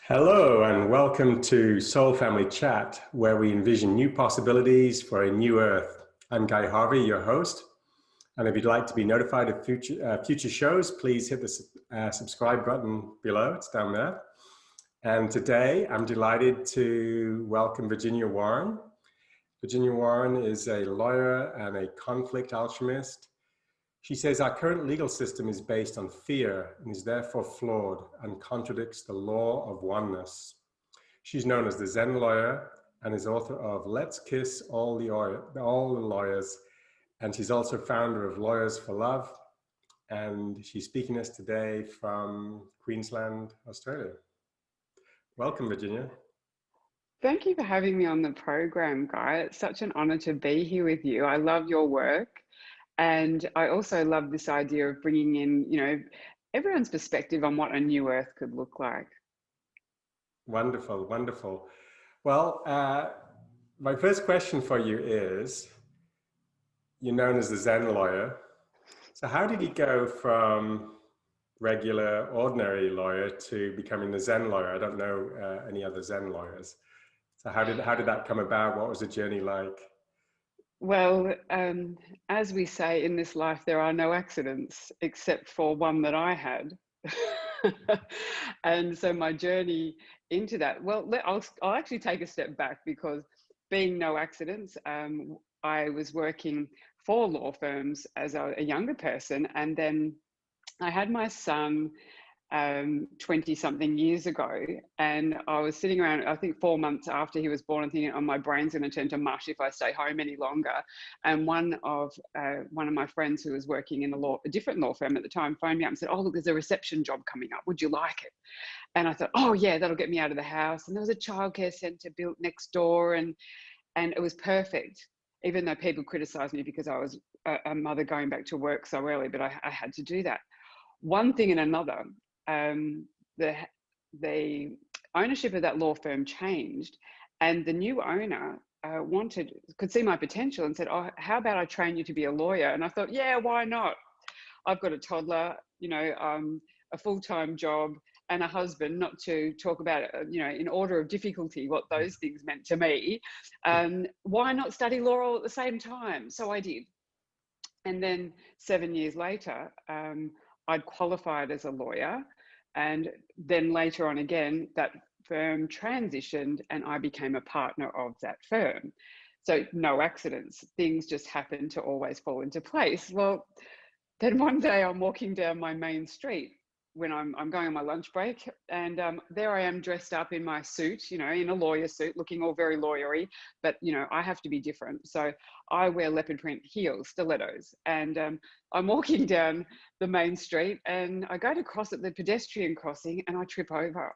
Hello and welcome to Soul Family Chat, where we envision new possibilities for a new earth. I'm Guy Harvey, your host, and if you'd like to be notified of future shows, please hit the subscribe button below. It's down there. And today I'm delighted to welcome Virginia Warren. Virginia Warren is a lawyer and a conflict alchemist. She says our current legal system is based on fear and is therefore flawed and contradicts the law of oneness. She's known as the Zen lawyer and is author of Let's Kiss All the Lawyers. And she's also founder of Lawyers for Love. And she's speaking to us today from Queensland, Australia. Welcome, Virginia. Thank you for having me on the program, Guy. It's such an honor to be here with you. I love your work. And I also love this idea of bringing in, everyone's perspective on what a new earth could look like. Wonderful, wonderful. Well, my first question for you is, you're known as the Zen lawyer. So how did you go from regular, ordinary lawyer to becoming the Zen lawyer? I don't know any other Zen lawyers. So how did that come about? What was the journey like? Well, as we say in this life, there are no accidents except for one that I had. And so my journey into that, well, I'll actually take a step back, because being no accidents, I was working for law firms as a younger person. And then I had my son 20-something years ago, and I was sitting around, I think 4 months after he was born, and thinking, oh, my brain's going to turn to mush if I stay home any longer. And one of my friends who was working in a different law firm at the time phoned me up and said, oh, look, there's a reception job coming up. Would you like it? And I thought, oh yeah, that'll get me out of the house. And there was a childcare centre built next door, and it was perfect, even though people criticised me because I was a mother going back to work so early, but I had to do that. One thing and another, the ownership of that law firm changed, and the new owner could see my potential and said, oh, how about I train you to be a lawyer? And I thought, yeah, why not? I've got a toddler, a full-time job and a husband, not to talk about, in order of difficulty, what those things meant to me. Why not study law all at the same time? So I did. And then 7 years later, I'd qualified as a lawyer. And then later on again, that firm transitioned and I became a partner of that firm. So no accidents, things just happen to always fall into place. Well, then one day I'm walking down my main street when I'm going on my lunch break, and there I am dressed up in my suit, in a lawyer suit, looking all very lawyery, but I have to be different. So I wear leopard print heels, stilettos, and I'm walking down the main street, and I go to cross at the pedestrian crossing and I trip over.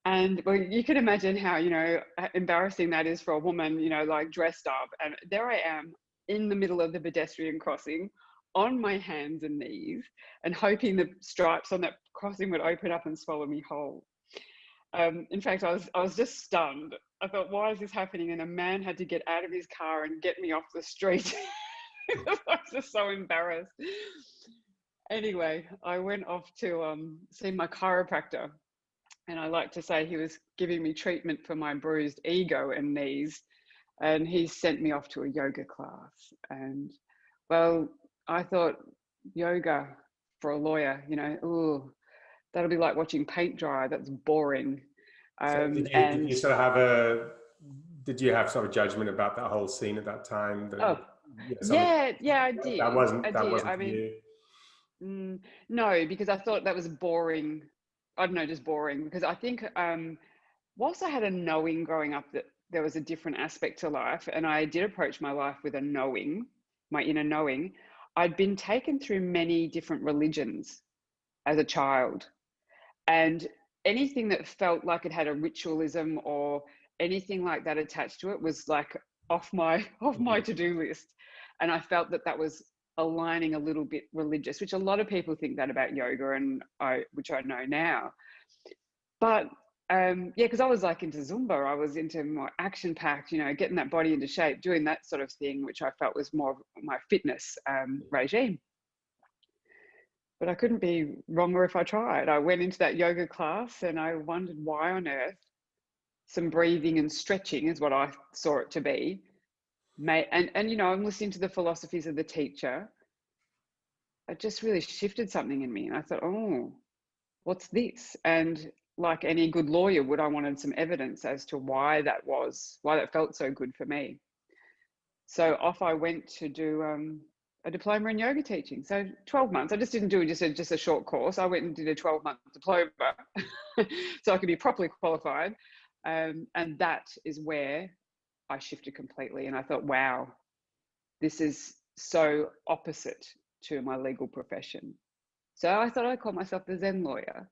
And well, you can imagine how, embarrassing that is for a woman, like dressed up. And there I am in the middle of the pedestrian crossing, on my hands and knees, and hoping the stripes on that crossing would open up and swallow me whole. In fact, I was just stunned. I thought, why is this happening? And a man had to get out of his car and get me off the street. I was just so embarrassed. Anyway, I went off to see my chiropractor, and I like to say he was giving me treatment for my bruised ego and knees, and he sent me off to a yoga class. And well, I thought, yoga for a lawyer, ooh, that'll be like watching paint dry. That's boring. So did you have sort of judgment about that whole scene at that time? Yeah, I did. That wasn't I for mean, you? No, because I thought that was boring. I don't know, just boring. Because I think whilst I had a knowing growing up that there was a different aspect to life, and I did approach my life with a knowing, my inner knowing, I'd been taken through many different religions as a child, and anything that felt like it had a ritualism or anything like that attached to it was like off my to-do list. And I felt that was aligning a little bit religious, which a lot of people think that about yoga, and which I know now. But yeah, because I was like into Zumba. I was into more action-packed, getting that body into shape, doing that sort of thing, which I felt was more of my fitness regime. But I couldn't be wronger if I tried. I went into that yoga class and I wondered why on earth some breathing and stretching is what I saw it to be. And I'm listening to the philosophies of the teacher. It just really shifted something in me. And I thought, oh, what's this? And like any good lawyer would, I wanted some evidence as to why that felt so good for me. So off I went to do a diploma in yoga teaching. So 12 months. I just didn't do just a short course. I went and did a 12-month diploma so I could be properly qualified. And that is where I shifted completely. And I thought, wow, this is so opposite to my legal profession. So I thought I'd call myself the Zen lawyer.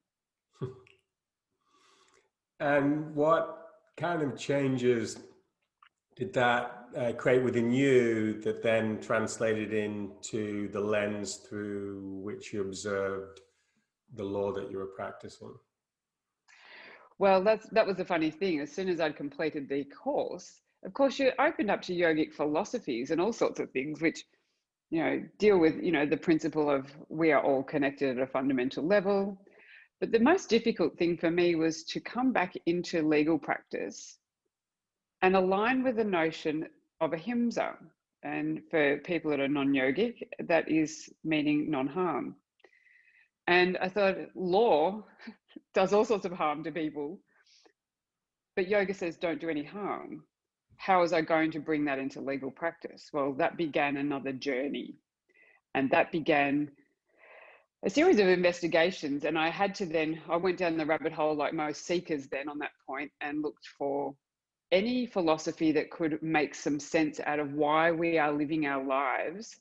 And what kind of changes did that create within you that then translated into the lens through which you observed the law that you were practicing? Well, that was the funny thing. As soon as I'd completed the course, of course, you opened up to yogic philosophies and all sorts of things, which, deal with, the principle of we are all connected at a fundamental level. But the most difficult thing for me was to come back into legal practice and align with the notion of ahimsa. And for people that are non-yogic, that is meaning non-harm. And I thought law does all sorts of harm to people, but yoga says don't do any harm. How was I going to bring that into legal practice? Well, that began another journey. And that began a series of investigations. And I went down the rabbit hole like most seekers then on that point and looked for any philosophy that could make some sense out of why we are living our lives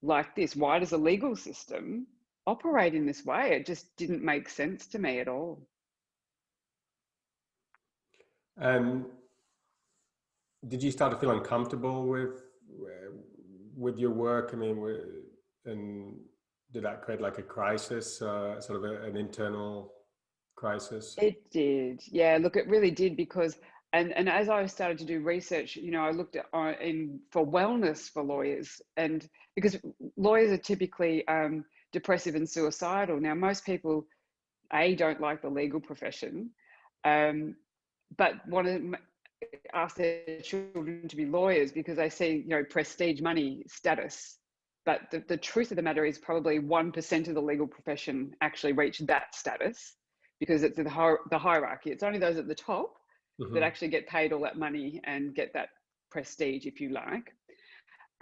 like this. Why does the legal system operate in this way? It just didn't make sense to me at all. And did you start to feel uncomfortable with your work? I mean, and did that create like a crisis, sort of an internal crisis? It did. Yeah, look, it really did because, and as I started to do research, I looked at for wellness for lawyers, and because lawyers are typically depressive and suicidal. Now, most people, don't like the legal profession, but want to ask their children to be lawyers because they see, prestige, money, status. But the truth of the matter is probably 1% of the legal profession actually reach that status because it's the hierarchy. It's only those at the top that actually get paid all that money and get that prestige, if you like.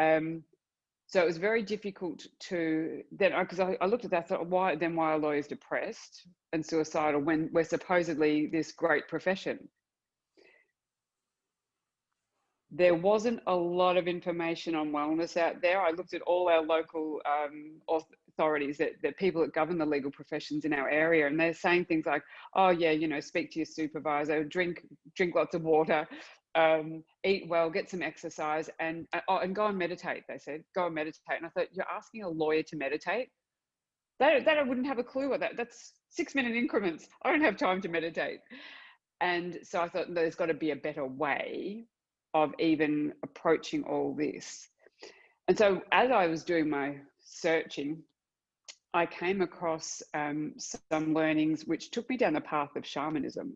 So it was very difficult to then, because I looked at that, thought, why are lawyers depressed and suicidal when we're supposedly this great profession? There wasn't a lot of information on wellness out there. I looked at all our local authorities, that people that govern the legal professions in our area, and they're saying things like, oh yeah, speak to your supervisor, drink lots of water, eat well, get some exercise, and go and meditate. They said, go and meditate. And I thought, you're asking a lawyer to meditate? That I wouldn't have a clue what that's 6-minute increments. I don't have time to meditate. And so I thought there's got to be a better way of even approaching all this. And so as I was doing my searching, I came across some learnings which took me down the path of shamanism.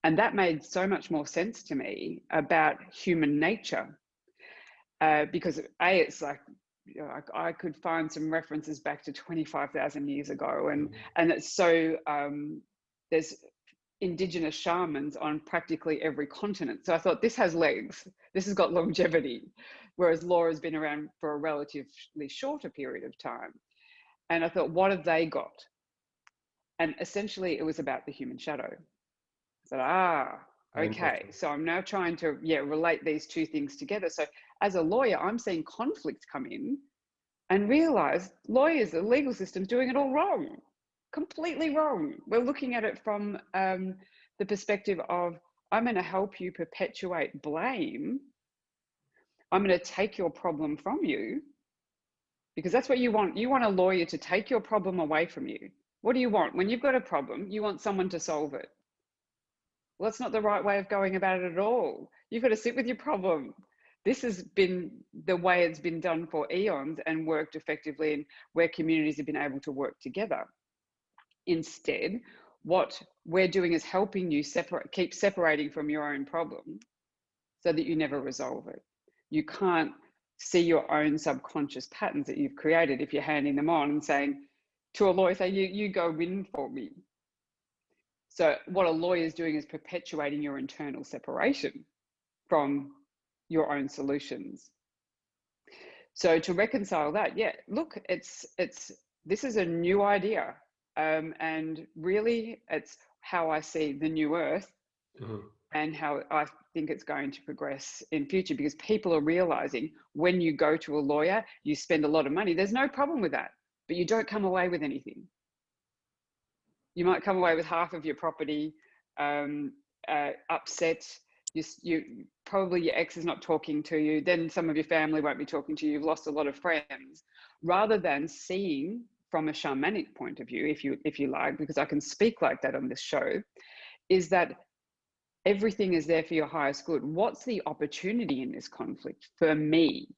And that made so much more sense to me about human nature. Because it's like, I could find some references back to 25,000 years ago. And it's so, there's indigenous shamans on practically every continent. So I thought, this has legs. This has got longevity, whereas law has been around for a relatively shorter period of time. And I thought, what have they got? And essentially it was about the human shadow. I said, okay. So I'm now trying to relate these two things together. So as a lawyer, I'm seeing conflict come in and realize lawyers, the legal system's doing it all wrong. Completely wrong. We're looking at it from the perspective of, I'm going to help you perpetuate blame. I'm going to take your problem from you because that's what you want. You want a lawyer to take your problem away from you. What do you want? When you've got a problem, you want someone to solve it. Well, that's not the right way of going about it at all. You've got to sit with your problem. This has been the way it's been done for eons and worked effectively, and where communities have been able to work together. Instead, what we're doing is helping you keep separating from your own problem so that you never resolve it. You can't see your own subconscious patterns that you've created if you're handing them on and saying to a lawyer, say, you go win for me. So what a lawyer is doing is perpetuating your internal separation from your own solutions. So to reconcile that, yeah, look, this is a new idea. And really it's how I see the new earth, and how I think it's going to progress in future, because people are realizing when you go to a lawyer, you spend a lot of money. There's no problem with that, but you don't come away with anything. You might come away with half of your property, upset. You probably, your ex is not talking to you. Then some of your family won't be talking to you. You've lost a lot of friends, rather than seeing from a shamanic point of view, if you like, because I can speak like that on this show, is that everything is there for your highest good. What's the opportunity in this conflict for me?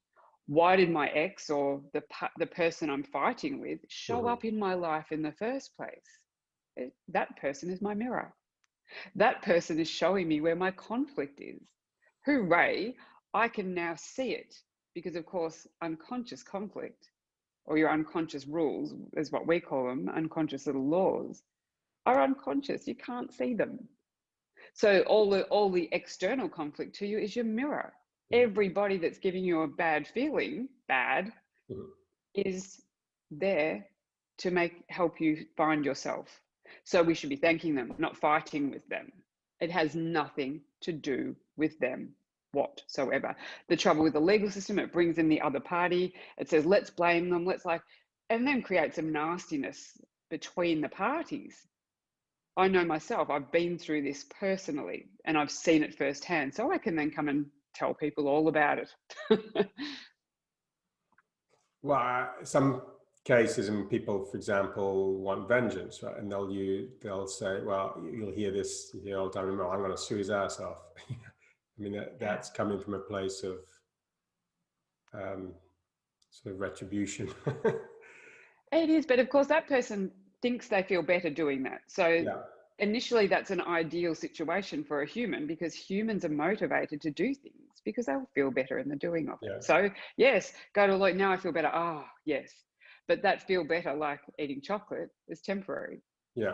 Why did my ex or the person I'm fighting with show up in my life in the first place? That person is my mirror. That person is showing me where my conflict is. Hooray, I can now see it, because of course, unconscious conflict, or your unconscious rules, is what we call them, unconscious little laws, are unconscious. You can't see them. So all the external conflict to you is your mirror. Everybody that's giving you a bad feeling, is there to help you find yourself. So we should be thanking them, not fighting with them. It has nothing to do with them whatsoever. The trouble with the legal system, it brings in the other party. It says, let's blame them, and then create some nastiness between the parties. I know myself, I've been through this personally and I've seen it firsthand. So I can then come and tell people all about it. Well, some cases, and people, for example, want vengeance, right? And they'll say, well, you'll hear this all the time, well, I'm going to sue his ass off. I mean, that's coming from a place of sort of retribution. It is, but of course that person thinks they feel better doing that. So initially that's an ideal situation for a human, because humans are motivated to do things because they'll feel better in the doing of it. So yes, go to a lawyer, now I feel better. Oh, yes. But that feel better, like eating chocolate, is temporary. Yeah.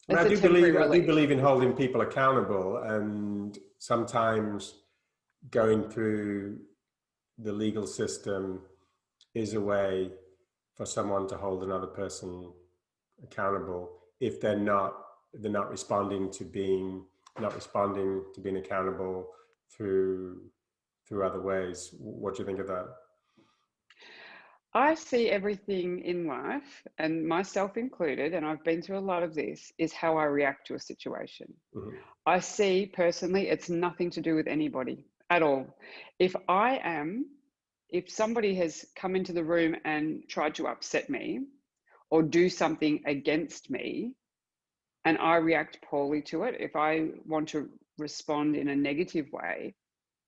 And I do believe in holding people accountable, and sometimes going through the legal system is a way for someone to hold another person accountable if they're not responding to being accountable through other ways. What do you think of that? I see everything in life, and myself included, and I've been through a lot of this, is how I react to a situation. I see personally, it's nothing to do with anybody at all. If somebody has come into the room and tried to upset me or do something against me, and I react poorly to it, if I want to respond in a negative way,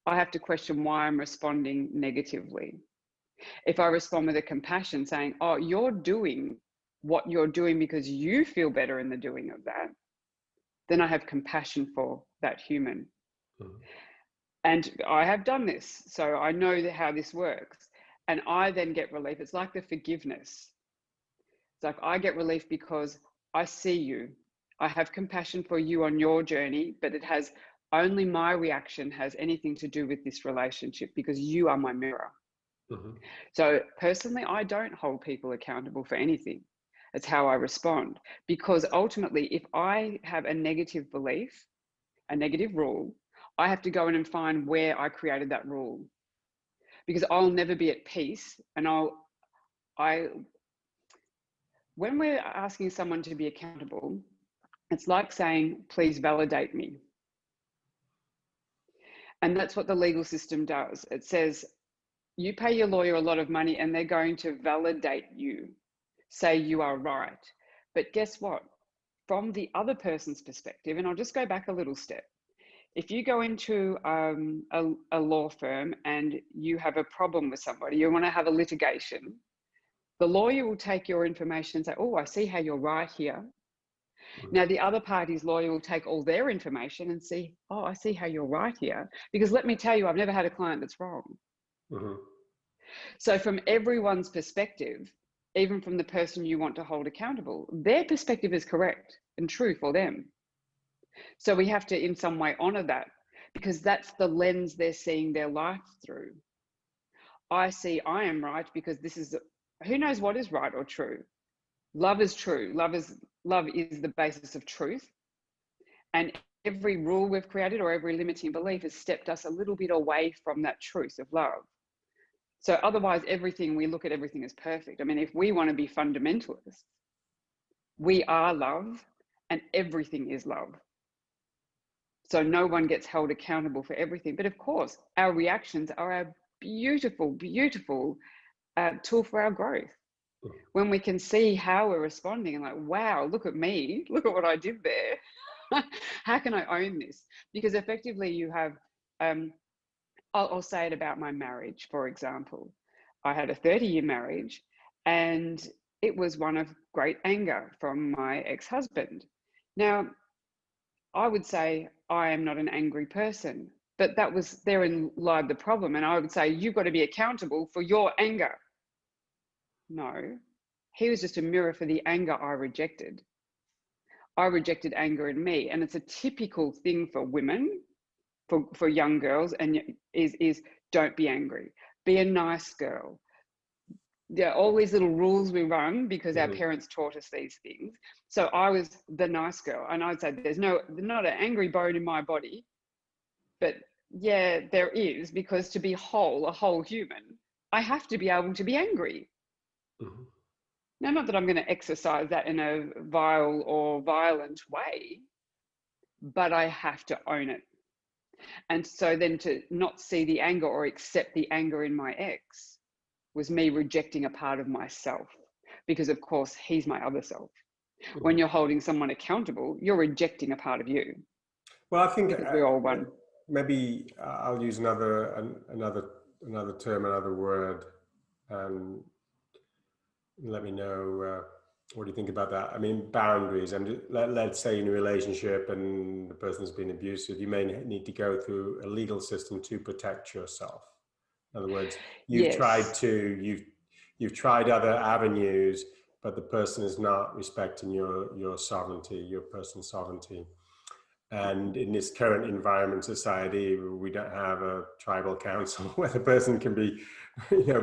I have to question why I'm responding negatively. If I respond with a compassion, saying, oh, you're doing what you're doing because you feel better in the doing of that, then I have compassion for that human. And I have done this, so I know how this works. And I then get relief. It's like the forgiveness. It's like I get relief because I see you. I have compassion for you on your journey, but it has only my reaction has anything to do with this relationship, because you are my mirror. So personally, I don't hold people accountable for anything. It's how I respond, because ultimately, if I have a negative belief, a negative rule, I have to go in and find where I created that rule, because I'll never be at peace. And when we're asking someone to be accountable, it's like saying, please validate me. And that's what the legal system does. It says, you pay your lawyer a lot of money and they're going to validate you, say you are right. But guess what? from the other person's perspective, and I'll just go back a little step. If you go into a law firm and you have a problem with somebody, you want to have a litigation, the lawyer will take your information and say, oh, I see how you're right here. Now, the other party's lawyer will take all their information and see, oh, I see how you're right here. Because let me tell you, I've never had a client that's wrong. Mm-hmm. So from everyone's perspective, even from the person you want to hold accountable, their perspective is correct and true for them. So we have to, in some way, honor that, because that's the lens they're seeing their life through. I see I am right because this is, who knows what is right or true? Love is true. Love is the basis of truth. And every rule we've created or every limiting belief has stepped us a little bit away from that truth of love. So otherwise, we look at everything as perfect. I mean, if we want to be fundamentalists, we are love and everything is love. So no one gets held accountable for everything. But of course, our reactions are a beautiful, beautiful tool for our growth. When we can see how we're responding and like, wow, look at me, look at what I did there. How can I own this? Because effectively you have, I'll say it about my marriage, for example. I had a 30-year marriage and it was one of great anger from my ex-husband. Now, I would say I am not an angry person, but therein lied the problem. And I would say, you've got to be accountable for your anger. No, he was just a mirror for the anger I rejected. I rejected anger in me. And it's a typical thing for women, for young girls, and is don't be angry, be a nice girl. Yeah, all these little rules we run because our parents taught us these things. So I was the nice girl, and I'd say there's not an angry bone in my body, but yeah, there is, because to be whole, a whole human, I have to be able to be angry. Mm-hmm. Now, not that I'm going to exercise that in a vile or violent way, but I have to own it. And so then to not see the anger or accept the anger in my ex was me rejecting a part of myself, because of course he's my other self. Mm-hmm. When you're holding someone accountable, you're rejecting a part of you. Well, I think we're all one. Maybe I'll use another term, another word, and let me know what do you think about that. I mean, boundaries. And let's say in a relationship and the person's been abusive, you may need to go through a legal system to protect yourself. In other words, you've tried other avenues, but the person is not respecting your sovereignty, your personal sovereignty. And in this current environment, society, we don't have a tribal council where the person can be,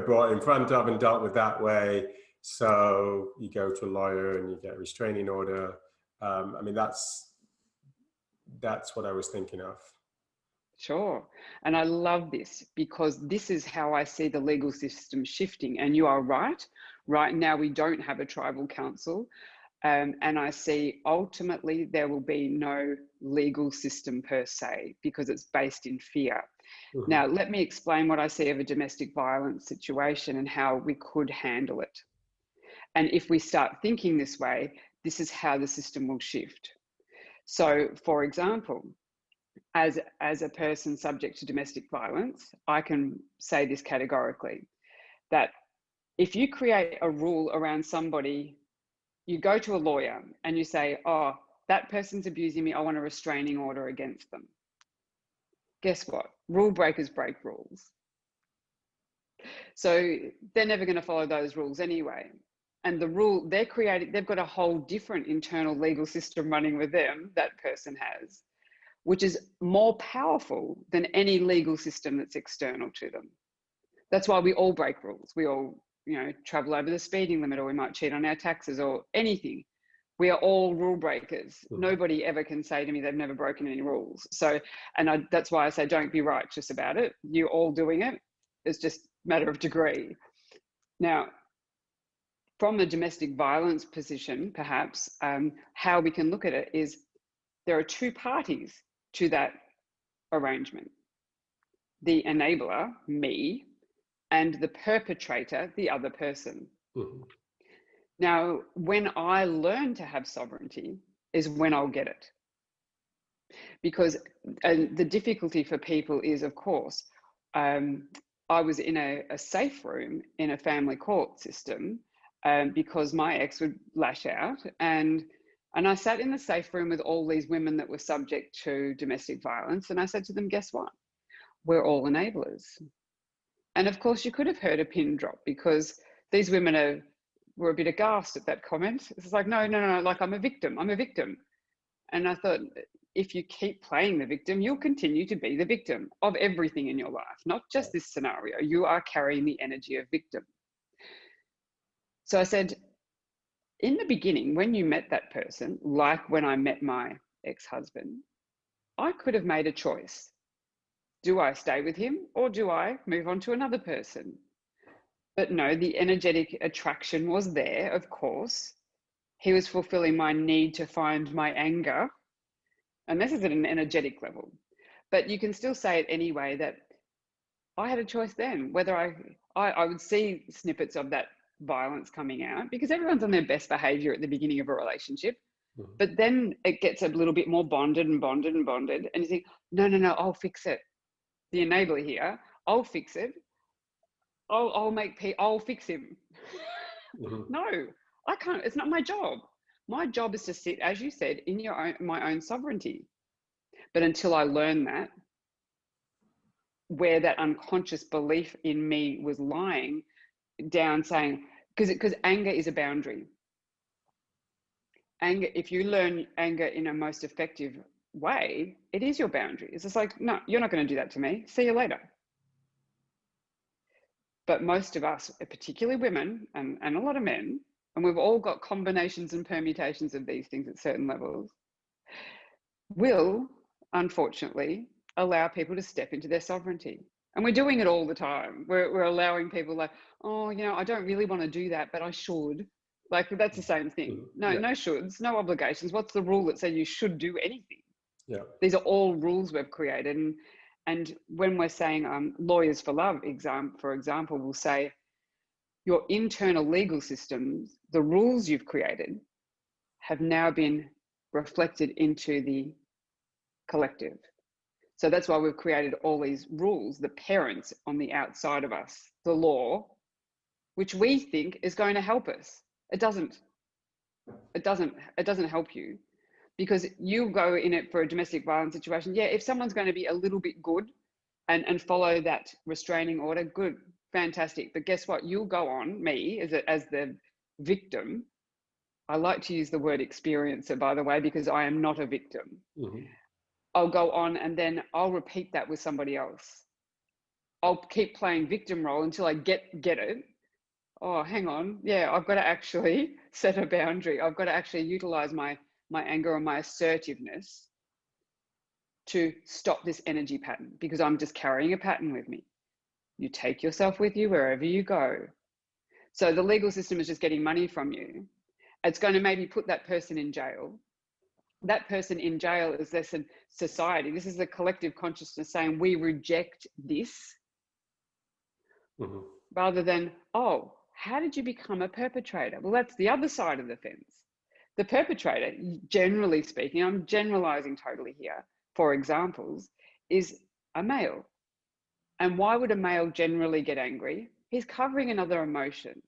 brought in front of and dealt with that way. So you go to a lawyer and you get a restraining order. I mean, that's what I was thinking of. Sure. And I love this, because this is how I see the legal system shifting. And you are right. Right now, we don't have a tribal council. And I see ultimately there will be no legal system per se, because it's based in fear. Mm-hmm. Now, let me explain what I see of a domestic violence situation and how we could handle it. And if we start thinking this way, this is how the system will shift. So, for example, as a person subject to domestic violence, I can say this categorically, that if you create a rule around somebody, you go to a lawyer and you say, oh, that person's abusing me, I want a restraining order against them. Guess what? Rule breakers break rules. So they're never going to follow those rules anyway. And the rule they're creating, they've got a whole different internal legal system running with them, that person has, which is more powerful than any legal system that's external to them. That's why we all break rules. We all, travel over the speeding limit, or we might cheat on our taxes or anything. We are all rule breakers. Mm-hmm. Nobody ever can say to me they've never broken any rules. So, that's why I say don't be righteous about it. You're all doing it. It's just a matter of degree. Now, from a domestic violence position, perhaps, how we can look at it is there are two parties to that arrangement. The enabler, me, and the perpetrator, the other person. Mm-hmm. Now, when I learn to have sovereignty, is when I'll get it. Because the difficulty for people is, of course, I was in a safe room in a family court system because my ex would lash out, and I sat in the safe room with all these women that were subject to domestic violence, and I said to them, guess what? We're all enablers. And of course, you could have heard a pin drop, because these women were a bit aghast at that comment. It's like, no, like I'm a victim. And I thought, if you keep playing the victim, you'll continue to be the victim of everything in your life, not just this scenario. You are carrying the energy of victim. So I said, in the beginning, when you met that person, like when I met my ex-husband, I could have made a choice. Do I stay with him, or do I move on to another person? But no, the energetic attraction was there, of course. He was fulfilling my need to find my anger. And this is at an energetic level. But you can still say it anyway, that I had a choice then, whether I would see snippets of that violence coming out, because everyone's on their best behavior at the beginning of a relationship. Mm-hmm. But then it gets a little bit more bonded. And you think, no, I'll fix it. The enabler here, I'll fix it. I'll fix him. Mm-hmm. No, I can't. It's not my job. My job is to sit, as you said, in my own sovereignty. But until I learn that, where that unconscious belief in me was lying down, saying, because anger is a boundary. Anger, if you learn anger in a most effective way, it is your boundary. It's just like, no, you're not going to do that to me. See you later. But most of us, particularly women and a lot of men, and we've all got combinations and permutations of these things at certain levels, will, unfortunately, allow people to step into their sovereignty. And we're doing it all the time. We're allowing people like, oh, I don't really want to do that, but I should. Like, that's the same thing. No, yeah. No shoulds, no obligations. What's the rule that says you should do anything? Yeah. These are all rules we've created. And when we're saying lawyers for love, for example, will say your internal legal systems, the rules you've created, have now been reflected into the collective. So that's why we've created all these rules, the parents on the outside of us, the law, which we think is going to help us. It doesn't help you, because you go in it for a domestic violence situation. Yeah, if someone's going to be a little bit good and follow that restraining order, good, fantastic. But guess what? You'll go on, me as the victim. I like to use the word experiencer, by the way, because I am not a victim. Mm-hmm. I'll go on and then I'll repeat that with somebody else. I'll keep playing victim role until I get it. Oh, hang on. Yeah, I've got to actually set a boundary. I've got to actually utilize my anger and my assertiveness to stop this energy pattern, because I'm just carrying a pattern with me. You take yourself with you wherever you go. So the legal system is just getting money from you. It's going to maybe put that person in jail. That person in jail is this society. This is the collective consciousness saying we reject this. Mm-hmm. Rather than, oh, how did you become a perpetrator? Well, that's the other side of the fence. The perpetrator, generally speaking, I'm generalizing totally here, for examples, is a male. And why would a male generally get angry? He's covering another emotion.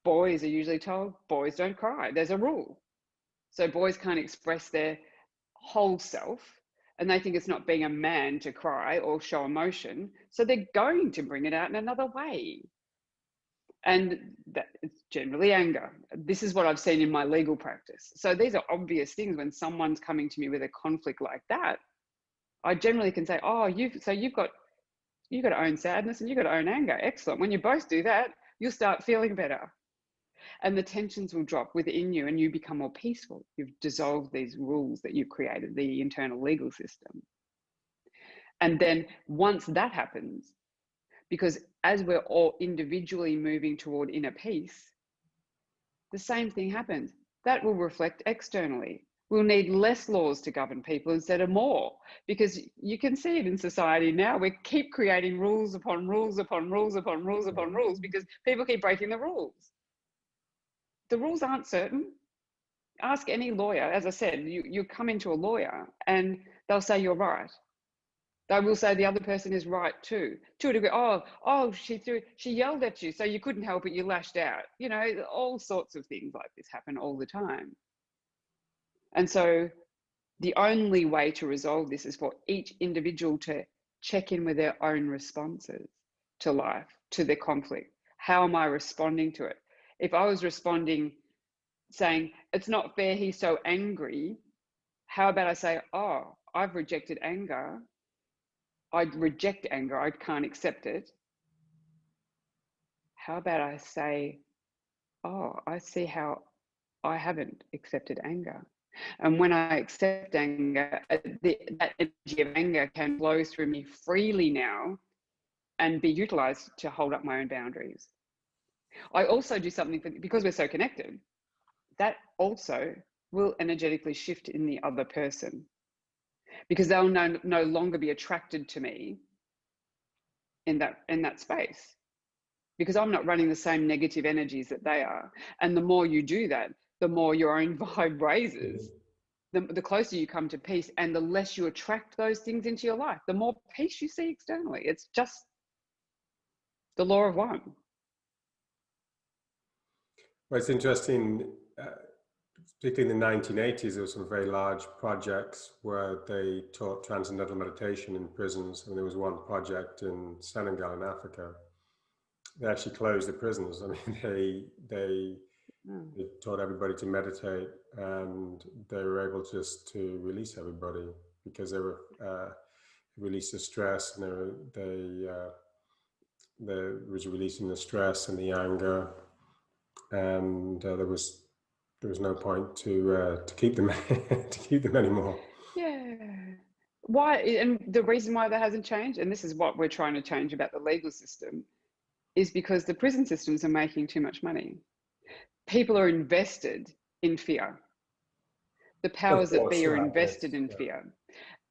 Boys are usually told, boys don't cry. There's a rule. So boys can't express their whole self, and they think it's not being a man to cry or show emotion. So they're going to bring it out in another way. And it's generally anger. This is what I've seen in my legal practice. So these are obvious things. When someone's coming to me with a conflict like that, I generally can say, oh, you've got to own sadness and you've got to own anger. Excellent. When you both do that, you'll start feeling better. And the tensions will drop within you and you become more peaceful. You've dissolved these rules that you've created, the internal legal system. And then once that happens, because as we're all individually moving toward inner peace, the same thing happens. That will reflect externally. We'll need less laws to govern people instead of more, because you can see it in society now. We keep creating rules upon rules upon rules upon rules upon rules because people keep breaking the rules. The rules aren't certain. ask any lawyer, as I said, you come into a lawyer and they'll say you're right. They will say the other person is right too, to a degree. Oh, she yelled at you, so you couldn't help it, you lashed out. You know, all sorts of things like this happen all the time. And so the only way to resolve this is for each individual to check in with their own responses to life, to their conflict. How am I responding to it? If I was responding saying, it's not fair, he's so angry, how about I say, oh, I've rejected anger. I reject anger. I can't accept it. How about I say, oh, I see how I haven't accepted anger. And when I accept anger, that energy of anger can flow through me freely now and be utilized to hold up my own boundaries. I also do something because we're so connected, that also will energetically shift in the other person, because they'll no longer be attracted to me in that space, because I'm not running the same negative energies that they are. And the more you do that, the more your own vibe raises, the closer you come to peace, and the less you attract those things into your life, the more peace you see externally. It's just the law of one. Well, it's interesting, particularly in the 1980s, there were some very large projects where they taught transcendental meditation in prisons. And there was one project in Senegal in Africa. They actually closed the prisons. I mean, they taught everybody to meditate, and they were able just to release everybody because they were release the stress, and they was releasing the stress and the anger, and there was no point to keep them to keep them anymore. Yeah. Why? And the reason why that hasn't changed, and this is what we're trying to change about the legal system, is because the prison systems are making too much money. People are invested in fear. The powers that be are invested in fear.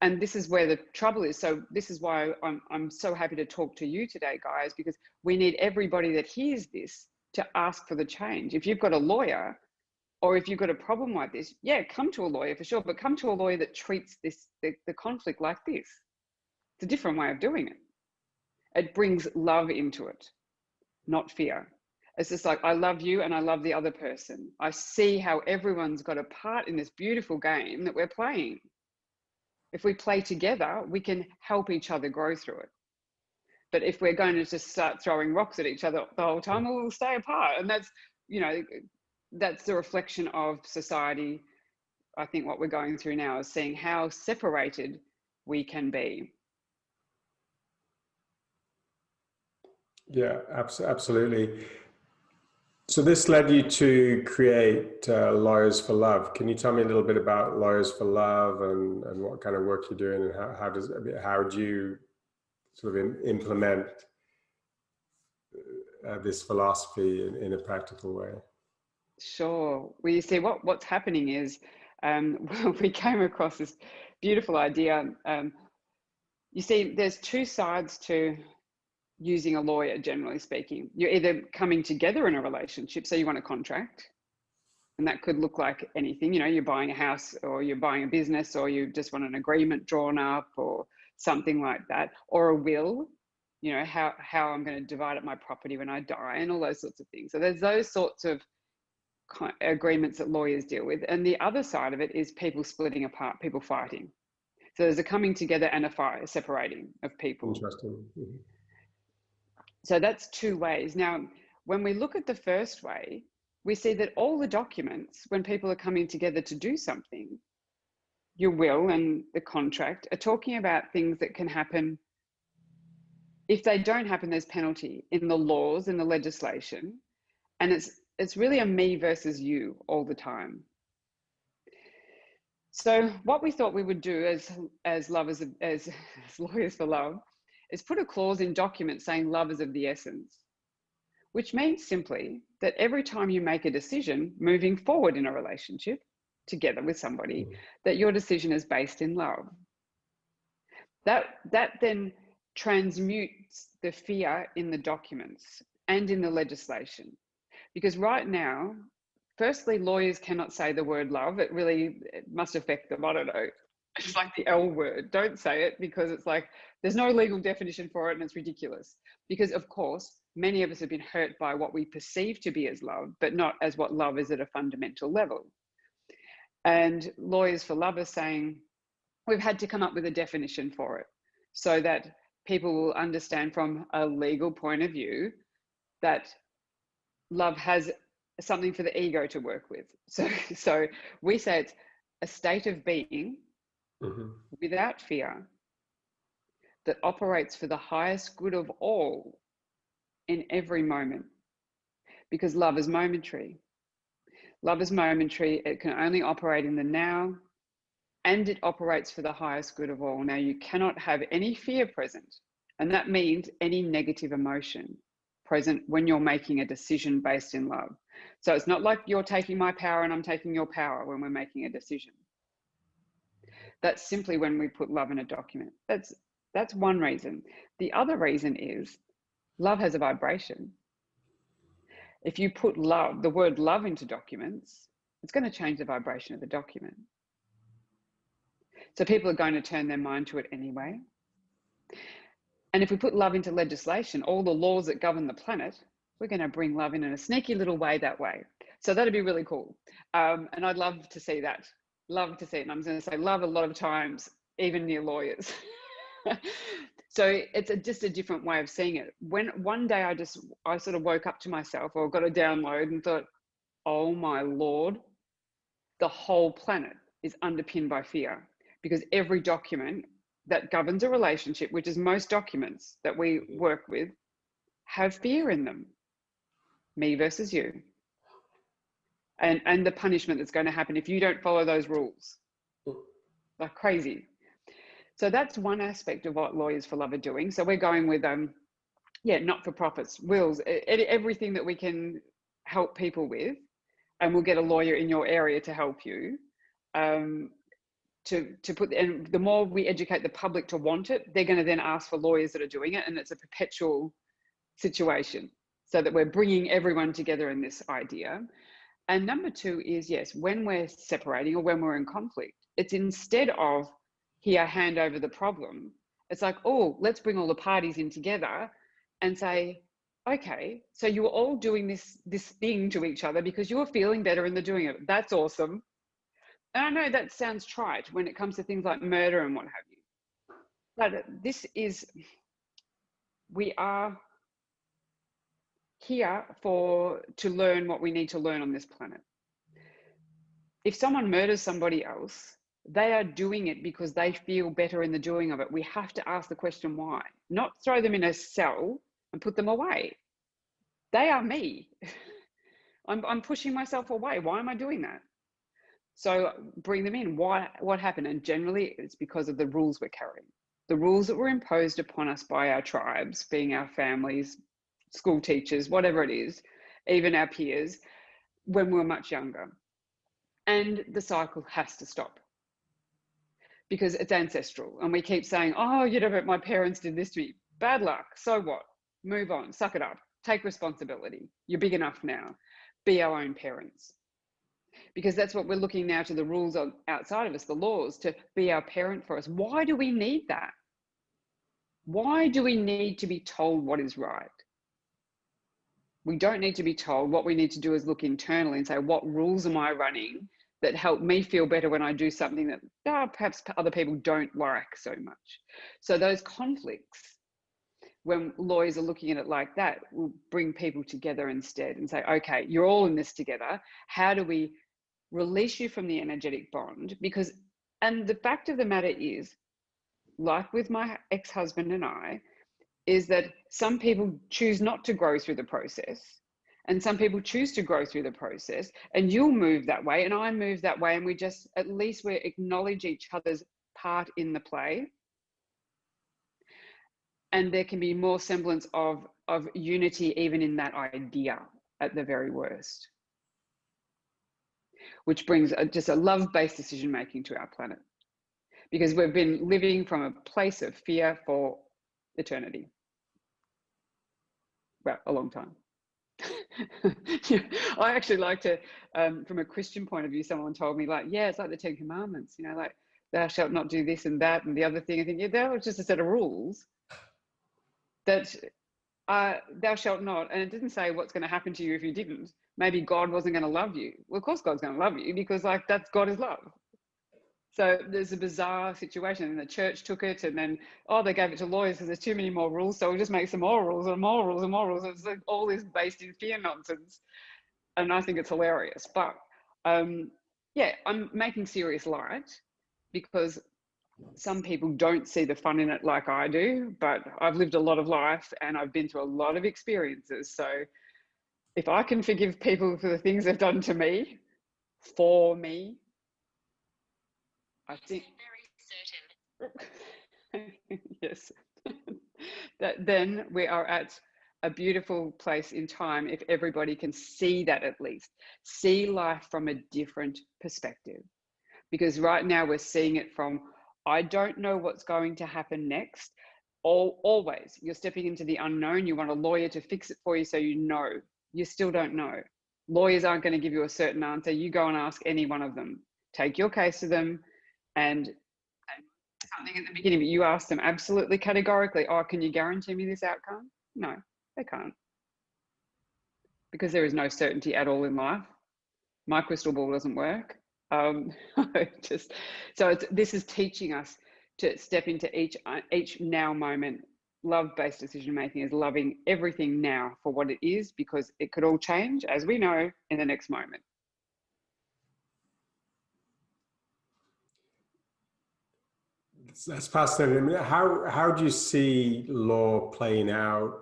And this is where the trouble is. So this is why I'm so happy to talk to you today, guys, because we need everybody that hears this to ask for the change. If you've got a lawyer, or if you've got a problem like this, yeah, come to a lawyer for sure, but come to a lawyer that treats the conflict like this. It's a different way of doing it. It brings love into it, not fear. It's just like, I love you and I love the other person. I see how everyone's got a part in this beautiful game that we're playing. If we play together, we can help each other grow through it. But if we're going to just start throwing rocks at each other the whole time, we'll stay apart. And that's, you know, that's the reflection of society. I think what we're going through now is seeing how separated we can be. Yeah, absolutely. So this led you to create Lawyers for Love. Can you tell me a little bit about Lawyers for Love and what kind of work you're doing, and how do you sort of implement this philosophy in a practical way? Sure. Well, you see, what's happening is we came across this beautiful idea. You see, there's two sides to using a lawyer, generally speaking. You're either coming together in a relationship, so you want a contract, and that could look like anything. You know, you're buying a house, or you're buying a business, or you just want an agreement drawn up, or something like that, or a will. You know, how I'm going to divide up my property when I die, and all those sorts of things. So there's those sorts of agreements that lawyers deal with. And the other side of it is people splitting apart, people fighting. So there's a coming together and a separating of people. Interesting. Mm-hmm. So that's two ways. Now, when we look at the first way, we see that all the documents, when people are coming together to do something, your will and the contract are talking about things that can happen. If they don't happen, there's penalty in the laws and the legislation. And it's really a me versus you all the time. So what we thought we would do as lovers of, as Lawyers for Love, is put a clause in documents saying love is of the essence, which means simply that every time you make a decision moving forward in a relationship together with somebody, that your decision is based in love. That then transmutes the fear in the documents and in the legislation. Because right now, firstly, lawyers cannot say the word love. It must affect them. I don't know. It's like the L word. Don't say it, because it's like there's no legal definition for it and it's ridiculous. Because, of course, many of us have been hurt by what we perceive to be as love, but not as what love is at a fundamental level. And Lawyers for Love are saying we've had to come up with a definition for it so that people will understand from a legal point of view that love has something for the ego to work with. So we say it's a state of being without fear that operates for the highest good of all in every moment. Because love is momentary. Love is momentary. It can only operate in the now, and it operates for the highest good of all. Now, you cannot have any fear present, and that means any negative emotion present when you're making a decision based in love. So it's not like you're taking my power and I'm taking your power when we're making a decision. That's simply when we put love in a document. That's one reason. The other reason is love has a vibration. If you put love, the word love, into documents, it's going to change the vibration of the document. So people are going to turn their mind to it anyway. And if we put love into legislation, all the laws that govern the planet, we're going to bring love in a sneaky little way that way. So that'd be really cool. And I'd love to see that. Love to see it. And I'm going to say love a lot of times, even near lawyers. So it's just a different way of seeing it. When one day I sort of woke up to myself, or got a download, and thought, oh my Lord, the whole planet is underpinned by fear, because every document that governs a relationship, which is most documents that we work with, have fear in them. Me versus you. And the punishment that's going to happen if you don't follow those rules. Like crazy. So that's one aspect of what Lawyers for Love are doing. So we're going with, not-for-profits, wills, everything that we can help people with. And we'll get a lawyer in your area to help you. To put, and the more we educate the public to want it, they're going to then ask for lawyers that are doing it. And it's a perpetual situation, so that we're bringing everyone together in this idea. And number two is, yes, when we're separating or when we're in conflict, it's instead of here, hand over the problem, it's like, oh, let's bring all the parties in together and say, okay, so you were all doing this thing to each other because you were feeling better in the doing of it. That's awesome. And I know that sounds trite when it comes to things like murder and what have you. But we are here to learn what we need to learn on this planet. If someone murders somebody else, they are doing it because they feel better in the doing of it. We have to ask the question why, not throw them in a cell and put them away. They are me. I'm pushing myself away. Why am I doing that? So bring them in. Why? What happened? And generally it's because of the rules we're carrying. The rules that were imposed upon us by our tribes, being our families, school teachers, whatever it is, even our peers, when we were much younger. And the cycle has to stop, because it's ancestral. And we keep saying, oh, but my parents did this to me. Bad luck. So what? Move on. Suck it up. Take responsibility. You're big enough now. Be our own parents. Because that's what we're looking now to, the rules outside of us, the laws, to be our parent for us. Why do we need that? Why do we need to be told what is right? We don't need to be told. What we need to do is look internally and say, what rules am I running that help me feel better when I do something that perhaps other people don't like so much? So those conflicts, when lawyers are looking at it like that, will bring people together instead and say, okay, you're all in this together. How do we release you from the energetic bond? Because, and the fact of the matter is, like with my ex-husband and I, is that some people choose not to grow through the process, and some people choose to grow through the process, and you'll move that way and I move that way, and we just, at least we acknowledge each other's part in the play, and there can be more semblance of unity even in that idea at the very worst, which brings just a love-based decision making to our planet, because we've been living from a place of fear for eternity. Well, a long time. Yeah, I actually like to, from a Christian point of view, someone told me like, yeah, it's like the Ten Commandments, you know, like thou shalt not do this and that and the other thing. I think, yeah, that was just a set of rules that thou shalt not. And it didn't say what's going to happen to you if you didn't. Maybe God wasn't going to love you. Well, of course God's going to love you because like that's God is love. So there's a bizarre situation, and the church took it, and then they gave it to lawyers because there's too many more rules. So we'll just make some more rules and more rules and more rules. It's like all this based in fear nonsense, and I think it's hilarious. But yeah, I'm making serious light because some people don't see the fun in it like I do. But I've lived a lot of life and I've been through a lot of experiences. So if I can forgive people for the things they've done to me, for me, I think very certain. Yes. That then we are at a beautiful place in time if everybody can see that, at least see life from a different perspective. Because right now we're seeing it from, I don't know what's going to happen next. Always you're stepping into the unknown. You want a lawyer to fix it for you, so you know. You still don't know. Lawyers aren't going to give you a certain answer. You go and ask any one of them, take your case to them, and something at the beginning, but you ask them absolutely categorically, can you guarantee me this outcome? No, they can't, because there is no certainty at all in life. My crystal ball doesn't work. This is teaching us to step into each now moment. Love-based decision making is loving everything now for what it is, because it could all change, as we know, in the next moment. That's fascinating. I mean, how do you see law playing out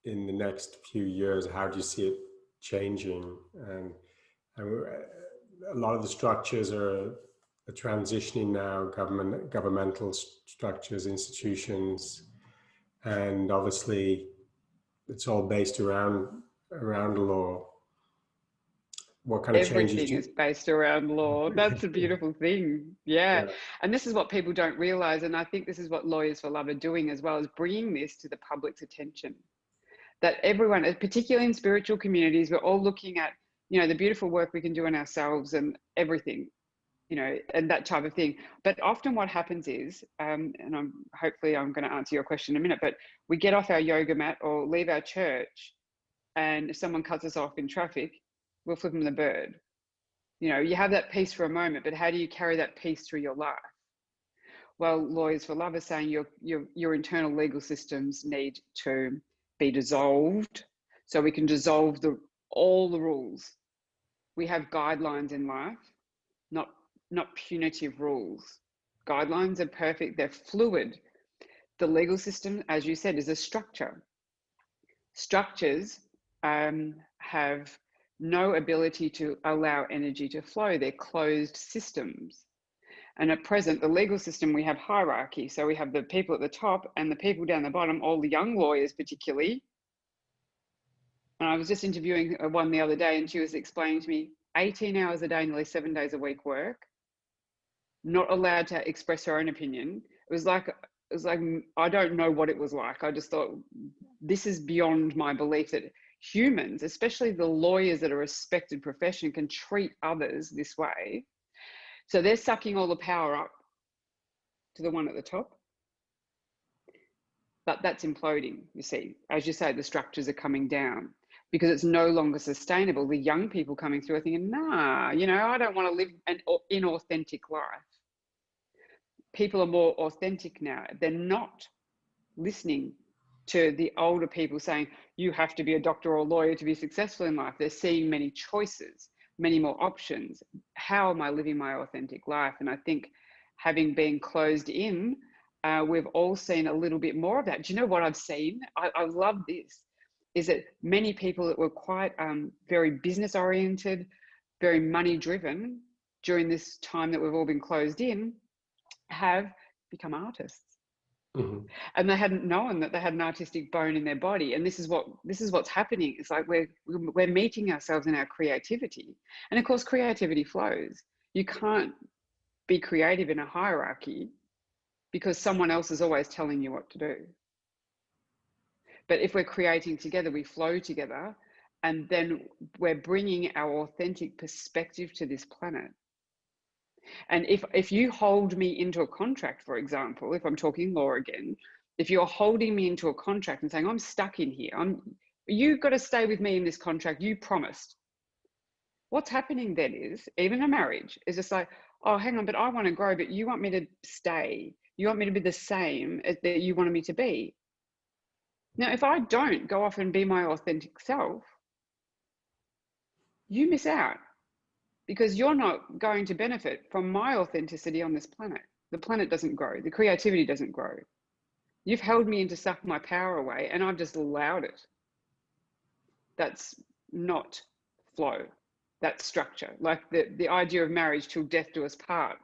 in the next few years? How do you see it changing? And a lot of the structures are transitioning now, governmental structures, institutions, and obviously it's all based around law. What kind of changes Everything is based around law. That's a beautiful thing. Yeah. And this is what people don't realize. And I think this is what Lawyers for Love are doing as well, as bringing this to the public's attention. That everyone, particularly in spiritual communities, we're all looking at, the beautiful work we can do in ourselves and everything, and that type of thing. But often what happens is, and hopefully I'm going to answer your question in a minute, but we get off our yoga mat or leave our church, and if someone cuts us off in traffic, we'll flip them the bird. You have that peace for a moment, but how do you carry that peace through your life? Well, Lawyers for Love are saying your internal legal systems need to be dissolved, so we can dissolve all the rules. We have guidelines in life, not punitive rules. Guidelines are perfect, they're fluid. The legal system, as you said, is a structure. Structures have no ability to allow energy to flow. They're closed systems. And at present, the legal system, we have hierarchy. So we have the people at the top and the people down the bottom, all the young lawyers particularly. And I was just interviewing one the other day, and she was explaining to me 18 hours a day, nearly 7 days a week work, not allowed to express her own opinion. It was like, I don't know what it was like. I just thought, this is beyond my belief that humans, especially the lawyers that are a respected profession, can treat others this way. So they're sucking all the power up to the one at the top. But that's imploding, you see. As you say, the structures are coming down because it's no longer sustainable. The young people coming through are thinking, nah, I don't want to live an inauthentic life. People are more authentic now. They're not listening to the older people saying, you have to be a doctor or a lawyer to be successful in life. They're seeing many choices, many more options. How am I living my authentic life? And I think having been closed in, we've all seen a little bit more of that. Do you know what I've seen? I love this, is that many people that were quite very business oriented, very money driven during this time that we've all been closed in, have become artists. Mm-hmm. And they hadn't known that they had an artistic bone in their body. And this is what's happening. It's like we're meeting ourselves in our creativity. And of course, creativity flows. You can't be creative in a hierarchy because someone else is always telling you what to do. But if we're creating together, we flow together. And then we're bringing our authentic perspective to this planet. And if you hold me into a contract, for example, if I'm talking law again, if you're holding me into a contract and saying, I'm stuck in here, you've got to stay with me in this contract, you promised. What's happening then is, even a marriage is just like, oh, hang on, but I want to grow, but you want me to stay. You want me to be the same as that you wanted me to be. Now, if I don't go off and be my authentic self, you miss out, because you're not going to benefit from my authenticity on this planet. The planet doesn't grow. The creativity doesn't grow. You've held me in to suck my power away, and I've just allowed it. That's not flow. That's structure. Like the idea of marriage till death do us part.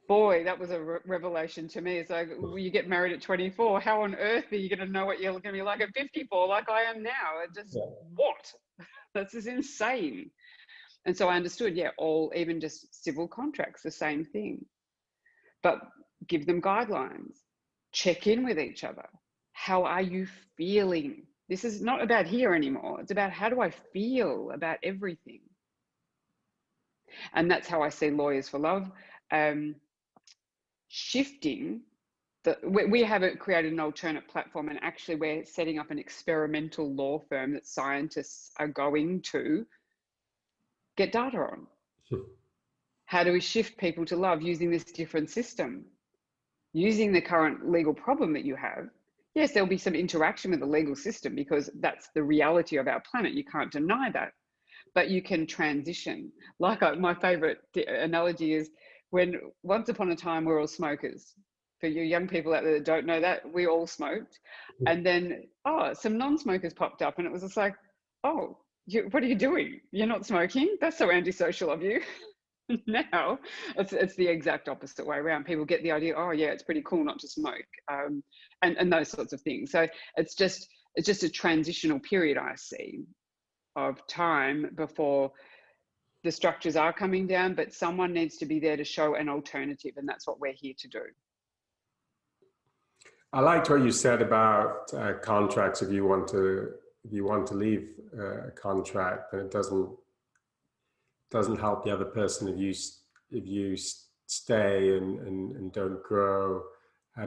Boy, that was a revelation to me. It's like, you get married at 24. How on earth are you going to know what you're going to be like at 54, like I am now? It just, what? That's just insane. And so I understood, yeah, even just civil contracts, the same thing. But give them guidelines. Check in with each other. How are you feeling? This is not about here anymore. It's about, how do I feel about everything? And that's how I see Lawyers for Love. Shifting, we have created an alternate platform, and actually we're setting up an experimental law firm that scientists are going to get data on. How do we shift people to love using this different system? Using the current legal problem that you have. Yes, there'll be some interaction with the legal system, because that's the reality of our planet. You can't deny that. But you can transition. Like my favorite analogy is, when once upon a time we're all smokers. For you young people out there that don't know that, we all smoked. And then, some non-smokers popped up, and it was just like, oh, what are you doing? You're not smoking? That's so antisocial of you. Now it's the exact opposite way around. People get the idea, oh yeah, it's pretty cool not to smoke, and those sorts of things. So it's just a transitional period, I see, of time before the structures are coming down, but someone needs to be there to show an alternative, and that's what we're here to do. I liked what you said about contracts. If you want to leave a contract, then it doesn't help the other person if you stay and don't grow.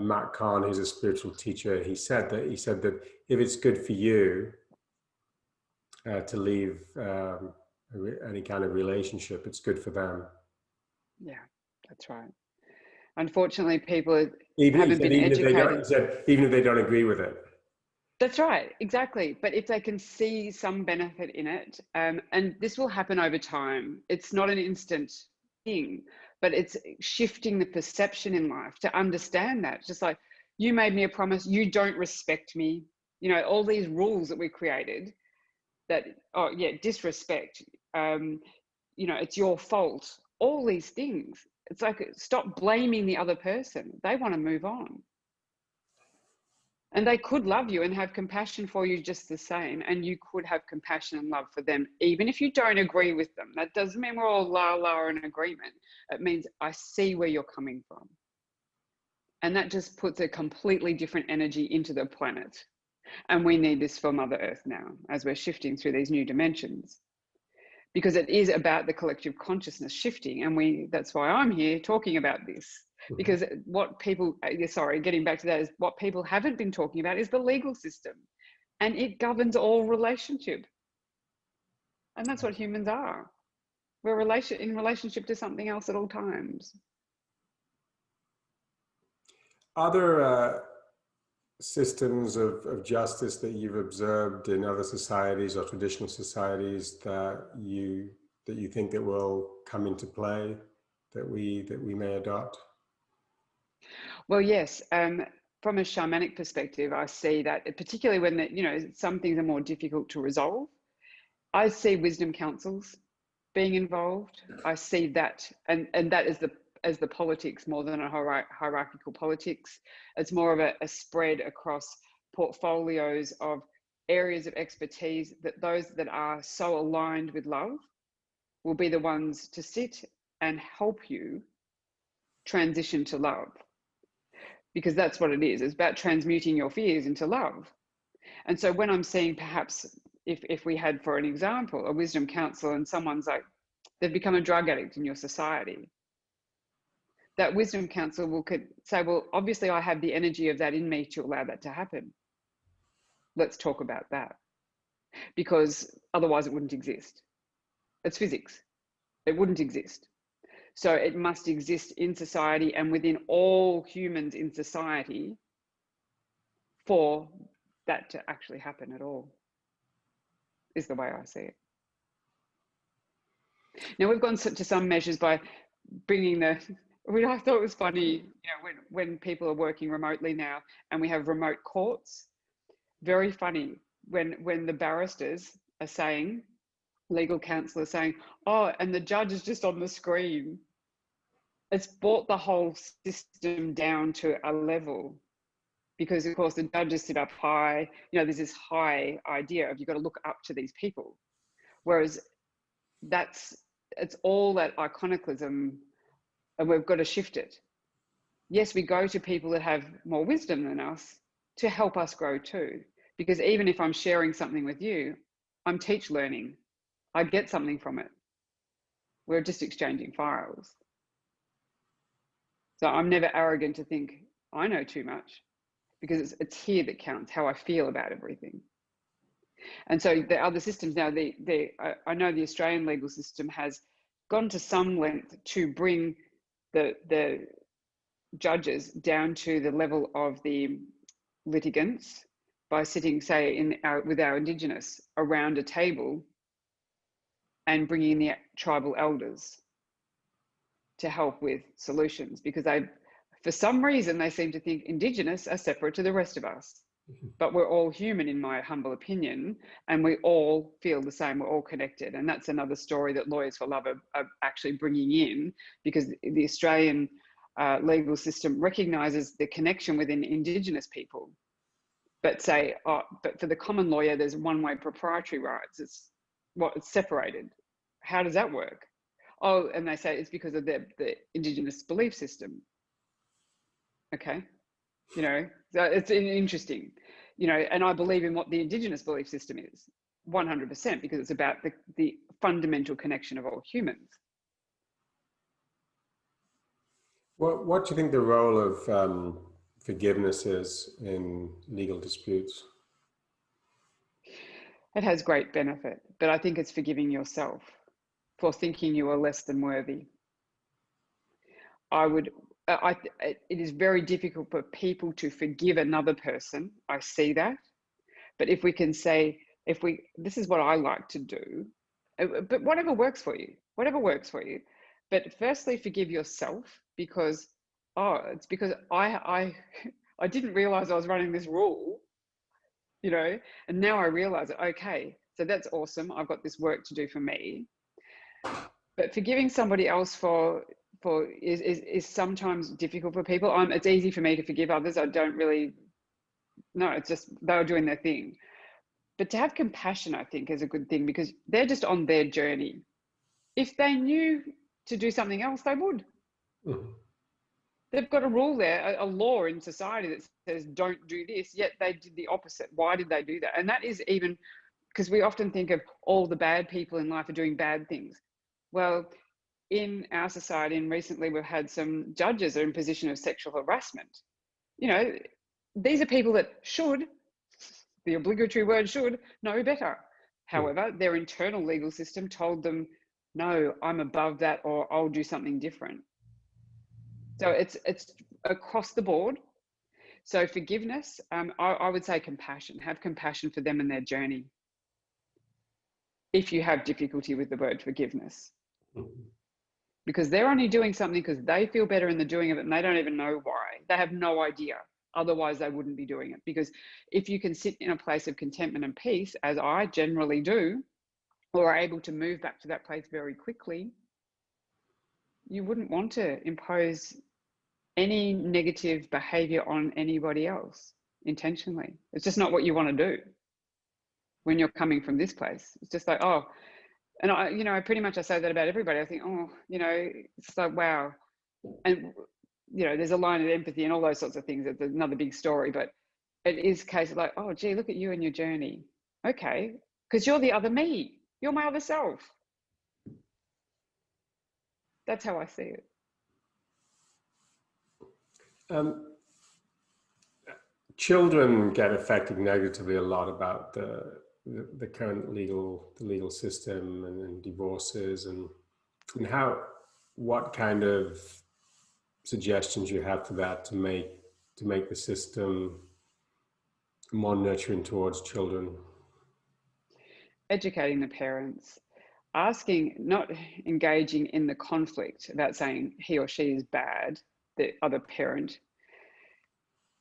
Matt Kahn, who's a spiritual teacher, he said that if it's good for you to leave any kind of relationship, it's good for them. Yeah, that's right. Unfortunately, people haven't been educated. Even if they don't agree with it. That's right, exactly. But if they can see some benefit in it, and this will happen over time, it's not an instant thing, but it's shifting the perception in life to understand that. Just like, you made me a promise, you don't respect me. You know, all these rules that we created that, oh yeah, disrespect, you know, it's your fault, all these things. It's like, stop blaming the other person. They want to move on. And they could love you and have compassion for you just the same. And you could have compassion and love for them, even if you don't agree with them. That doesn't mean we're all la in agreement. It means I see where you're coming from. And that just puts a completely different energy into the planet. And we need this for Mother Earth now, as we're shifting through these new dimensions. Because it is about the collective consciousness shifting. And that's why I'm here talking about this. Because what people, getting back to that, is what people haven't been talking about is the legal system, and it governs all relationship. And that's what humans are. We're in relationship to something else at all times. Other systems of justice that you've observed in other societies or traditional societies that you think that will come into play, that we may adopt? Well, yes. From a shamanic perspective, I see that, particularly when some things are more difficult to resolve, I see wisdom councils being involved. I see that, and that is as the politics more than a hierarchical politics. It's more of a spread across portfolios of areas of expertise, that those that are so aligned with love will be the ones to sit and help you transition to love. Because that's what it is. It's about transmuting your fears into love. And so when I'm seeing, perhaps if we had, for an example, a wisdom counsellor and someone's like, they've become a drug addict in your society, that wisdom counsellor could say, well, obviously I have the energy of that in me to allow that to happen. Let's talk about that, because otherwise it wouldn't exist. It's physics. It wouldn't exist. So it must exist in society and within all humans in society for that to actually happen at all, is the way I see it. Now, we've gone to some measures by bringing I thought it was funny, you know, when people are working remotely now and we have remote courts, very funny when the barristers are saying, legal counsel are saying, oh, and the judge is just on the screen. It's brought the whole system down to a level, because of course the judges sit up high, you know, there's this high idea of you've got to look up to these people. Whereas it's all that iconoclasm, and we've got to shift it. Yes, we go to people that have more wisdom than us to help us grow too. Because even if I'm sharing something with you, I'm teach learning. I get something from it. We're just exchanging files. So I'm never arrogant to think I know too much, because it's here that counts, how I feel about everything. And so the other systems now, I know the Australian legal system has gone to some length to bring the judges down to the level of the litigants by sitting, say, with our Indigenous around a table and bringing the tribal elders to help with solutions, because for some reason, they seem to think Indigenous are separate to the rest of us. But we're all human, in my humble opinion, and we all feel the same. We're all connected. And that's another story that Lawyers for Love are actually bringing in, because the Australian legal system recognises the connection within Indigenous people. But but for the common lawyer, there's one-way proprietary rights. It's separated. How does that work? Oh, and they say it's because of the Indigenous belief system. Okay. You know, so it's interesting, you know, and I believe in what the Indigenous belief system is 100%, because it's about the fundamental connection of all humans. What do you think the role of forgiveness is in legal disputes? It has great benefit, but I think it's forgiving yourself for thinking you are less than worthy. It is very difficult for people to forgive another person. I see that. But if we can say, this is what I like to do, but whatever works for you. But firstly, forgive yourself, because, it's because I didn't realize I was running this rule, you know, and now I realize it. Okay, so that's awesome. I've got this work to do for me. But forgiving somebody else is sometimes difficult for people. It's easy for me to forgive others. I don't really, no, it's just they're doing their thing. But to have compassion, I think, is a good thing, because they're just on their journey. If they knew to do something else, they would. Mm-hmm. They've got a rule there, a law in society that says don't do this, yet they did the opposite. Why did they do that? And that is even because we often think of all the bad people in life are doing bad things. Well, in our society, and recently we've had some judges are in position of sexual harassment. You know, these are people that should, the obligatory word should, know better. However, their internal legal system told them, no, I'm above that, or I'll do something different. So it's across the board. So forgiveness, I would say compassion. Have compassion for them and their journey, if you have difficulty with the word forgiveness. Because they're only doing something because they feel better in the doing of it, and they don't even know why. They have no idea. Otherwise, they wouldn't be doing it. Because if you can sit in a place of contentment and peace, as I generally do, or are able to move back to that place very quickly, you wouldn't want to impose any negative behavior on anybody else intentionally. It's just not what you want to do when you're coming from this place. It's just like, oh, and I pretty much I say that about everybody. I think, oh, it's like, wow. And, there's a line of empathy and all those sorts of things. It's another big story, but it is a case of like, oh, gee, look at you and your journey. Okay. because you're the other me. You're my other self. That's how I see it. Children get affected negatively a lot about the current legal system and divorces and what kind of suggestions you have for that to make the system more nurturing towards children. Educating the parents, asking, not engaging in the conflict about saying he or she is bad, the other parent,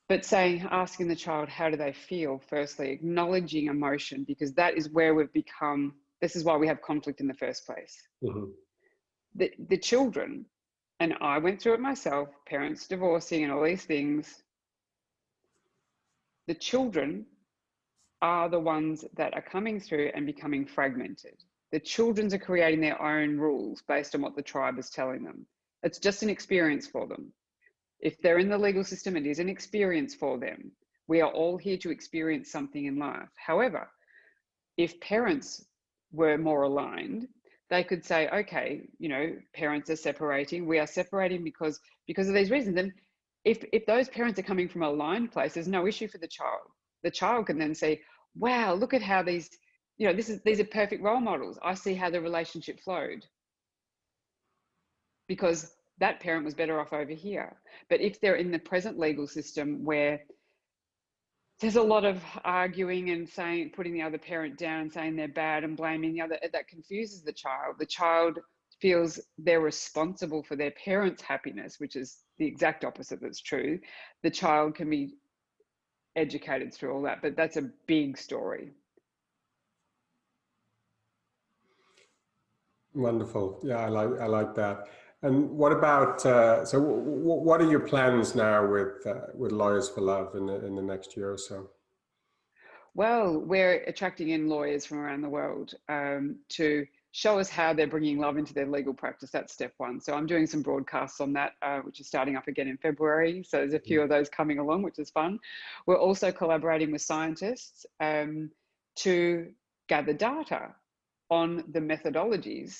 but asking the child, how do they feel? Firstly, acknowledging emotion, because that is where this is why we have conflict in the first place. Mm-hmm. The children, and I went through it myself, parents divorcing and all these things, the children are the ones that are coming through and becoming fragmented. The children are creating their own rules based on what the tribe is telling them. It's just an experience for them. If they're in the legal system, it is an experience for them. We are all here to experience something in life. However, if parents were more aligned, they could say, okay, parents are separating. We are separating because of these reasons. And if those parents are coming from a aligned place, there's no issue for the child. The child can then say, wow, look at how these are perfect role models. I see how the relationship flowed because that parent was better off over here. But if they're in the present legal system where there's a lot of arguing and putting the other parent down and saying they're bad and blaming the other, that confuses the child. The child feels they're responsible for their parents' happiness, which is the exact opposite that's true. The child can be educated through all that, but that's a big story. Wonderful. Yeah, I like that. And what about so? What are your plans now with Lawyers for Love in the next year or so? Well, we're attracting in lawyers from around the world to show us how they're bringing love into their legal practice. That's step one. So I'm doing some broadcasts on that, which is starting up again in February. So there's a few of those coming along, which is fun. We're also collaborating with scientists to gather data on the methodologies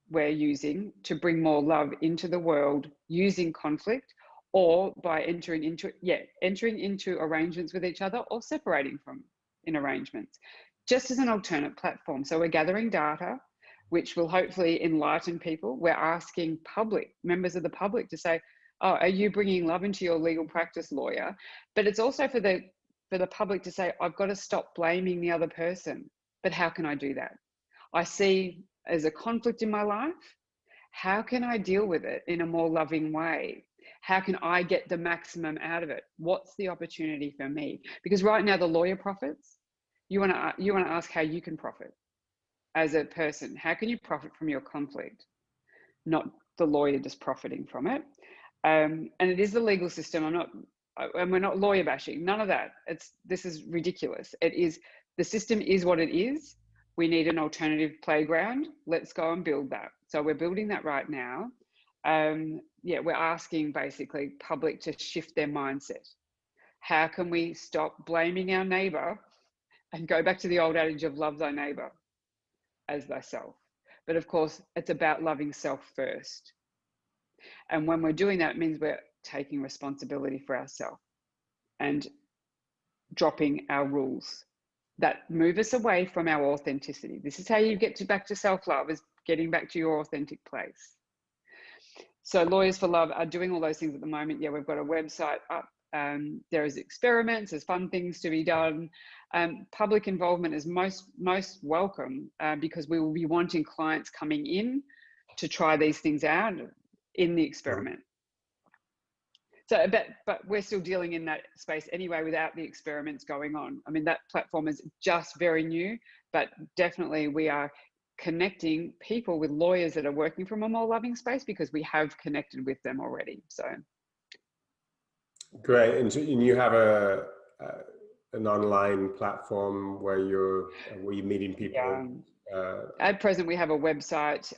we're using to bring more love into the world using conflict, or by entering into arrangements with each other or separating from in arrangements, just as an alternate platform. So we're gathering data, which will hopefully enlighten people. We're asking members of the public to say, oh, are you bringing love into your legal practice, lawyer? But it's also for the public to say, I've got to stop blaming the other person. But how can I do that? I see as a conflict in my life. How can I deal with it in a more loving way? How can I get the maximum out of it? What's the opportunity for me? Because right now the lawyer profits. You want to ask how you can profit as a person. How can you profit from your conflict? Not the lawyer just profiting from it. And it is the legal system. And we're not lawyer bashing. None of that. This is ridiculous. The system is what it is. We need an alternative playground. Let's go and build that. So we're building that right now. We're asking basically public to shift their mindset. How can we stop blaming our neighbour and go back to the old adage of love thy neighbour as thyself? But of course, it's about loving self first. And when we're doing that, it means we're taking responsibility for ourselves and dropping our rules that move us away from our authenticity. This is how you get back to self-love, is getting back to your authentic place. So Lawyers for Love are doing all those things at the moment. Yeah, we've got a website up. There is experiments, there's fun things to be done. Public involvement is most welcome because we will be wanting clients coming in to try these things out in the experiment. So, but we're still dealing in that space anyway without the experiments going on. I mean, that platform is just very new, but definitely we are connecting people with lawyers that are working from a more loving space because we have connected with them already. So great. And you have an online platform where you're meeting people. Yeah. At present, we have a website,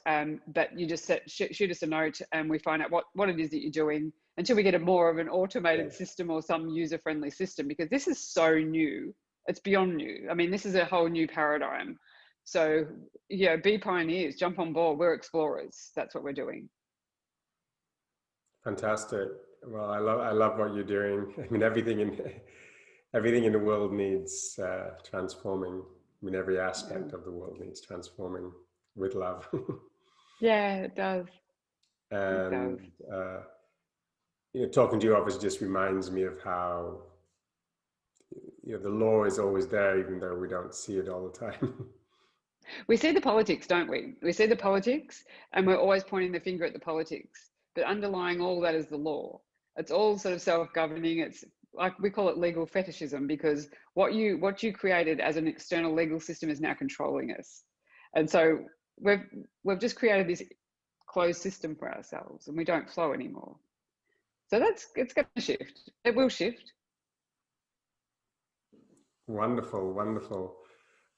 but you just shoot us a note and we find out what it is that you're doing until we get more of an automated system or some user-friendly system, because this is so new. It's beyond new. I mean, this is a whole new paradigm. So, yeah, be pioneers, jump on board. We're explorers. That's what we're doing. Fantastic. Well, I love what you're doing. I mean, everything in the world needs transforming. I mean, every aspect of the world needs transforming with love. Yeah, it does. It does. And talking to you obviously just reminds me of how the law is always there, even though we don't see it all the time. We see the politics, don't we? We see the politics, and we're always pointing the finger at the politics. But underlying all that is the law. It's all sort of self-governing. It's like we call it legal fetishism, because what you created as an external legal system is now controlling us. And so we've just created this closed system for ourselves, and we don't flow anymore. So it's going to shift. It will shift. Wonderful, wonderful.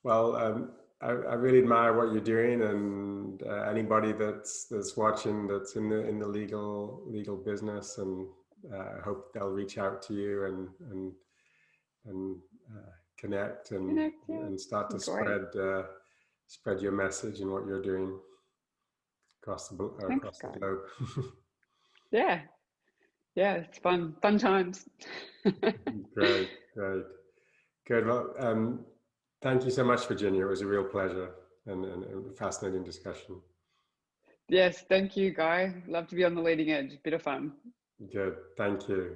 Well, I really admire what you're doing, and anybody that's watching that's in the legal business, and I hope they'll reach out to you and connect and start to spread your message and what you're doing across the globe. Yeah, it's fun times. Great. Good. Well, thank you so much, Virginia. It was a real pleasure and a fascinating discussion. Yes, thank you, Guy. Love to be on the leading edge. Bit of fun. Good. Thank you.